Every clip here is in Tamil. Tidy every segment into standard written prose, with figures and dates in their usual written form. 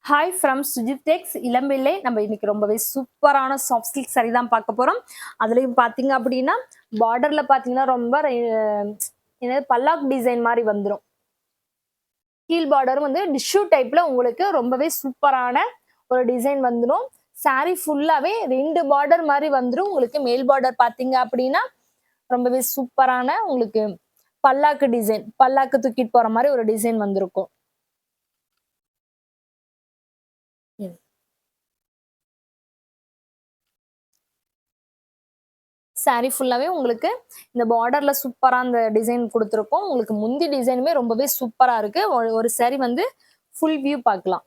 ஹாய் ஃப்ரம் சுஜிடெக்ஸ் இளம்பிள்ளை. நம்ம இன்னைக்கு ரொம்பவே சூப்பரான சாஃப்ட் சில்க் saree தான் பார்க்க போறோம். அதுலயும் பாத்தீங்க அப்படின்னா பார்டர்ல பாத்தீங்கன்னா ரொம்ப என்னது பல்லாக் டிசைன் மாதிரி வந்துடும். கீழ் பார்டரும் வந்து டிஷ்யூ டைப்ல உங்களுக்கு ரொம்பவே சூப்பரான ஒரு டிசைன் வந்துடும். saree ஃபுல்லாவே 2 பார்டர் மாதிரி வந்துடும். உங்களுக்கு மேல் பார்டர் பாத்தீங்க அப்படின்னா ரொம்பவே சூப்பரான உங்களுக்கு பல்லாக்கு டிசைன், பல்லாக்கு தூக்கிட்டு போற மாதிரி ஒரு டிசைன் வந்திருக்கும். saree ஃபுல்லாவே உங்களுக்கு இந்த பார்டர்ல சூப்பரா அந்த டிசைன் கொடுத்துருக்கோம். உங்களுக்கு முந்தி டிசைனுமே ரொம்பவே சூப்பரா இருக்கு. ஒரு saree வந்து ஃபுல் வியூ பார்க்கலாம்.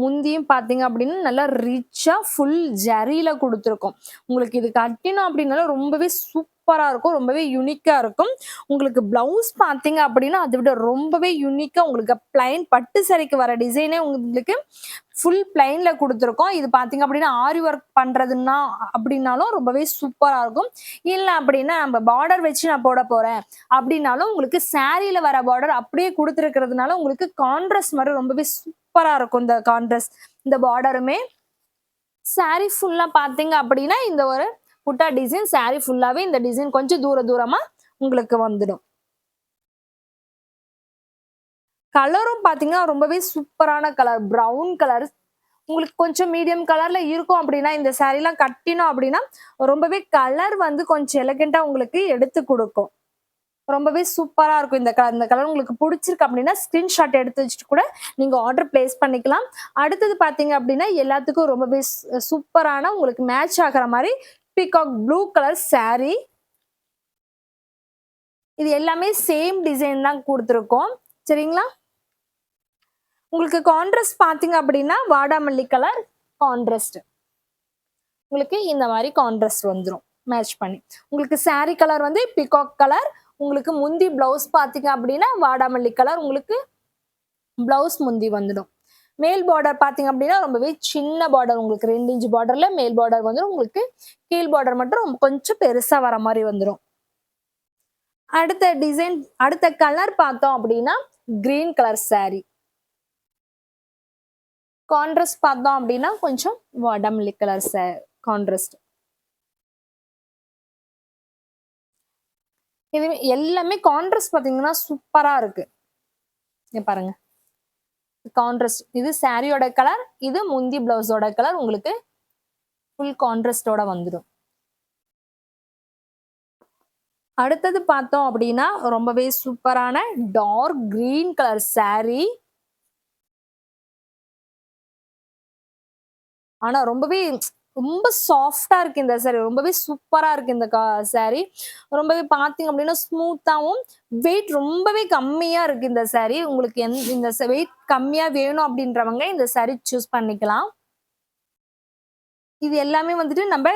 முந்தியும் பாத்தீங்க அப்படின்னா நல்லா ரிச்சா ஃபுல் ஜரியில கொடுத்துருக்கோம். உங்களுக்கு இது கட்டினோம் அப்படின்னாலும் ரொம்பவே சூப்பரா இருக்கும், ரொம்பவே யூனிக்கா இருக்கும். உங்களுக்கு பிளவுஸ் பாத்தீங்க அப்படின்னா அதை விட ரொம்பவே யூனிக்கா உங்களுக்கு பிளைன் பட்டு சாரிக்கு வர டிசைனே உங்களுக்கு ஃபுல் பிளைன்ல கொடுத்துருக்கோம். இது பாத்தீங்க அப்படின்னா ஆரி ஒர்க் பண்றதுன்னா அப்படின்னாலும் ரொம்பவே சூப்பரா இருக்கும். இல்லை அப்படின்னா நம்ம பார்டர் வச்சு நான் போட போறேன் அப்படின்னாலும் உங்களுக்கு சாரியில வர பார்டர் அப்படியே கொடுத்துருக்கிறதுனால உங்களுக்கு கான்ட்ராஸ்ட் மாதிரி ரொம்பவே சூப்பரா இருக்கும். இந்த கான்ட்ராஸ்ட் இந்த பார்டருமே saree ஃபுல்லா பாத்தீங்க அப்படின்னா இந்த ஒரு புட்டா டிசைன் saree ஃபுல்லாவே இந்த டிசைன் கொஞ்சம் தூரமா உங்களுக்கு வந்துடும். கலரும் பாத்தீங்கன்னா ரொம்பவே சூப்பரான கலர், பிரவுன் கலர். உங்களுக்கு கொஞ்சம் மீடியம் கலர்ல இருக்கும் அப்படின்னா இந்த saree எல்லாம் கட்டினோம் அப்படின்னா ரொம்பவே கலர் வந்து கொஞ்சம் எலகெண்டா உங்களுக்கு எடுத்து கொடுக்கும். ரொம்பவே சூப்பரா இருக்கும் இந்த கலர். இந்த கலர் உங்களுக்கு பிடிச்சிருக்கு அப்படின்னா ஸ்கிரீன்ஷாட் எடுத்து வச்சுட்டு கூட நீங்க ஆர்டர் பிளேஸ் பண்ணிக்கலாம். அடுத்தது பாத்தீங்க அப்படின்னா எல்லாத்துக்கும் ரொம்பவே சூப்பரான உங்களுக்கு மேட்ச் ஆகிற மாதிரி பீகாக் ப்ளூ கலர் saree. இது எல்லாமே சேம் டிசைன் தான் கொடுத்துருக்கோம். சரிங்களா? உங்களுக்கு கான்ட்ராஸ்ட் பாத்தீங்க அப்படின்னா வாடாமல்லி கலர் கான்ட்ராஸ்ட். உங்களுக்கு இந்த மாதிரி கான்ட்ராஸ்ட் வந்துடும் மேட்ச் பண்ணி. உங்களுக்கு saree கலர் வந்து பீகாக் கலர். உங்களுக்கு முந்தி பிளவுஸ் பாத்தீங்க அப்படின்னா வாடாமல்லி கலர் உங்களுக்கு பிளவுஸ் முந்தி வந்துடும். மேல் பார்டர் பாத்தீங்க அப்படின்னா ரொம்பவே சின்ன பார்டர், உங்களுக்கு 2 இன்ச் பார்டர்ல மேல் பார்டர் வந்துடும். உங்களுக்கு கீழ் பார்டர் மட்டும் கொஞ்சம் பெருசா வர மாதிரி வந்துடும். அடுத்த டிசைன் அடுத்த கலர் பார்த்தோம் அப்படின்னா கிரீன் கலர் saree. கான்ட்ராஸ்ட் பார்த்தோம் அப்படின்னா கொஞ்சம் வாடாமல்லி கலர் கான்ட்ராஸ்ட். இது எல்லாமே கான்ட்ராஸ்ட் பாத்தீங்கன்னா சூப்பரா இருக்கு. பாருங்க கான்ட்ராஸ்ட். இது சாரியோட கலர், இது முந்தி பிளவுஸோட கலர். உங்களுக்கு ஃபுல் கான்ட்ராஸ்டோட வந்துடும். அடுத்தது பார்த்தோம் அப்படின்னா ரொம்பவே சூப்பரான டார்க் கிரீன் கலர் saree. ஆனா ரொம்ப சாஃப்டா இருக்கு இந்த saree. ரொம்பவே சூப்பரா இருக்கு இந்த saree. ரொம்பவே பாத்தீங்க அப்படின்னா ஸ்மூத்தாவும் வெயிட் ரொம்பவே கம்மியா இருக்கு இந்த saree. உங்களுக்கு இந்த வெயிட் கம்மியா வேணும் அப்படின்றவங்க இந்த saree சூஸ் பண்ணிக்கலாம். இது எல்லாமே வந்துட்டு நம்ம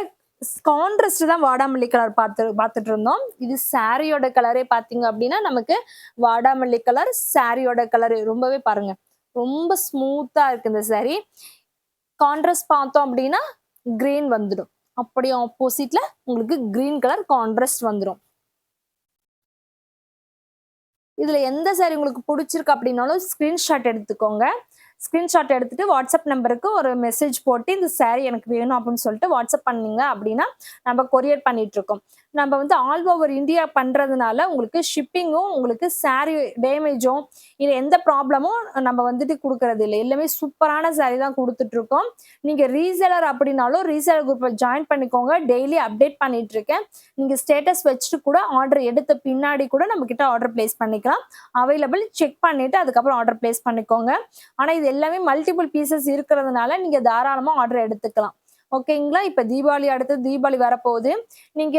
கான்ட்ராஸ்ட் தான் வாடாமல்லி கலர் பார்த்துட்டு இருந்தோம். இது சாரியோட கலரே பாத்தீங்க அப்படின்னா நமக்கு வாடாமல்லி கலர் சாரியோட கலர். ரொம்பவே பாருங்க ரொம்ப ஸ்மூத்தா இருக்கு இந்த saree. கான்ட்ராஸ்ட் பார்த்தோம் அப்படின்னா கிரீன் வந்துடும். அப்படியே ஆப்போசிட்ல உங்களுக்கு கிரீன் கலர் கான்ட்ராஸ்ட் வந்துடும். இதுல எந்த saree உங்களுக்கு பிடிச்சிருக்கு அப்படின்னாலும் ஸ்கிரீன்ஷாட் எடுத்துக்கோங்க. ஸ்கிரீன்ஷாட் எடுத்துட்டு வாட்ஸ்அப் நம்பருக்கு ஒரு மெசேஜ் போட்டு இந்த saree எனக்கு வேணும் அப்படின்னு சொல்லிட்டு வாட்ஸ்அப் பண்ணீங்க அப்படின்னா நம்ம கொரியர் பண்ணிட்டு இருக்கோம். நம்ம வந்து ஆல் ஓவர் இந்தியா பண்றதுனால உங்களுக்கு ஷிப்பிங்கும் உங்களுக்கு saree டேமேஜும் இல்லை எந்த ப்ராப்ளமும் நம்ம வந்துட்டு கொடுக்கறது இல்லை. எல்லாமே சூப்பரான saree தான் கொடுத்துட்டு இருக்கோம். நீங்க ரீசேலர் அப்படின்னாலும் ரீசேலர் குரூப்ல ஜாயின் பண்ணிக்கோங்க. டெய்லி அப்டேட் பண்ணிட்டு இருக்கேன். நீங்க ஸ்டேட்டஸ் வச்சுட்டு கூட ஆர்டர் எடுத்த பின்னாடி கூட நம்ம கிட்ட ஆர்டர் பிளேஸ் பண்ணிக்கலாம். அவைலபிள் செக் பண்ணிட்டு அதுக்கப்புறம் ஆர்டர் பிளேஸ் பண்ணிக்கோங்க. ஆனா இது எல்லாமே மல்டிபிள் பீசஸ் இருக்கிறதுனால நீங்க தாராளமா ஆர்டர் எடுத்துக்கலாம். ஓகேங்களா? இப்ப தீபாவளி அடுத்து தீபாவளி வரப்போகுது. நீங்க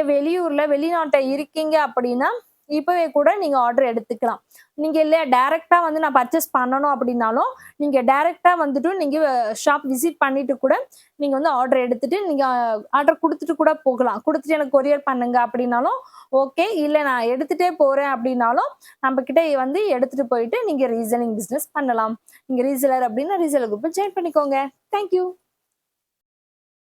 வெளிநாட்டை இருக்கீங்க அப்படின்னா இப்பவே கூட நீங்க ஆர்டர் எடுத்துக்கலாம். நீங்க இல்லையா டைரக்டா வந்து நான் பர்ச்சேஸ் பண்ணணும் அப்படின்னாலும் நீங்க டைரக்டா வந்துட்டு நீங்க ஷாப் விசிட் பண்ணிட்டு கூட நீங்க வந்து ஆர்டர் எடுத்துட்டு நீங்க ஆர்டர் கொடுத்துட்டு கூட போகலாம். கொடுத்துட்டு எனக்கு கொரியர் பண்ணுங்க அப்படின்னாலும் ஓகே. இல்லை நான் எடுத்துட்டே போறேன் அப்படின்னாலும் நம்ம கிட்ட வந்து எடுத்துட்டு போயிட்டு நீங்க ரீசேலிங் பிசினஸ் பண்ணலாம். நீங்க ரீசேலர் அப்படின்னா ரீசேலர் குரூப் ஜாயின் பண்ணிக்கோங்க. தேங்க்யூ.